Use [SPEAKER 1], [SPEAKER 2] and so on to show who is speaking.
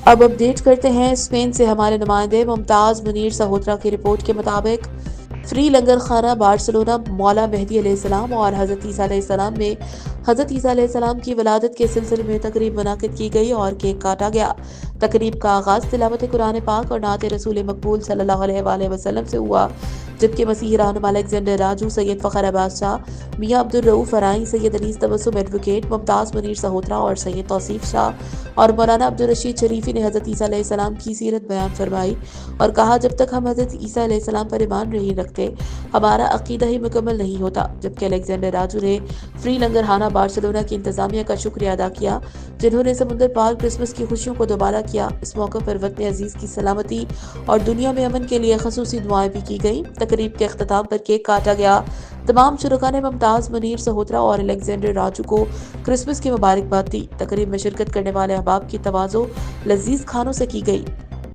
[SPEAKER 1] اب اپڈیٹ کرتے ہیں اسپین سے ہمارے نمائندے ممتاز منیر سہوترا کی رپورٹ کے مطابق فری لنگر خانہ بارسلونا مولا مہدی علیہ السلام اور حضرت عیسیٰ علیہ السلام میں حضرت عیسیٰ علیہ السلام کی ولادت کے سلسلے میں تقریب منعقد کی گئی اور کیک کاٹا گیا۔ تقریب کا آغاز تلاوت قرآن پاک اور نعت رسول مقبول صلی اللہ علیہ وآلہ وسلم سے ہوا، جبکہ مسیحی رہنما الیگزینڈر راجو، سید فخر عباس شاہ، میاں عبدالرؤوف فرائیں، سید انیس تبسم ایڈوکیٹ، ممتاز منیر سہوترا اور سید توصیف شاہ اور مولانا عبدالرشید شریفی نے حضرت عیسیٰ علیہ السلام کی سیرت بیان فرمائی اور کہا جب تک ہم حضرت عیسیٰ علیہ السلام پر ایمان نہیں رکھتے ہمارا عقیدہ ہی مکمل نہیں ہوتا، جبکہ الیگزینڈر راجو نے فری لنگر خانہ بارسلونا کی انتظامیہ کا شکریہ ادا کیا جنہوں نے سمندر پار کرسمس کی خوشیوں کو دوبارہ کیا۔ اس موقع پر وطن عزیز کی سلامتی اور دنیا میں امن کے لیے خصوصی دعائیں بھی کی گئیں۔ تقریب کے اختتام پر کیک کاٹا گیا۔ تمام شرکاء نے ممتاز منیر سہوترا اور الیگزینڈر راجو کو کرسمس کی مبارکباد دی۔ تقریب میں شرکت کرنے والے احباب کی تواضع لذیذ کھانوں سے کی گئی۔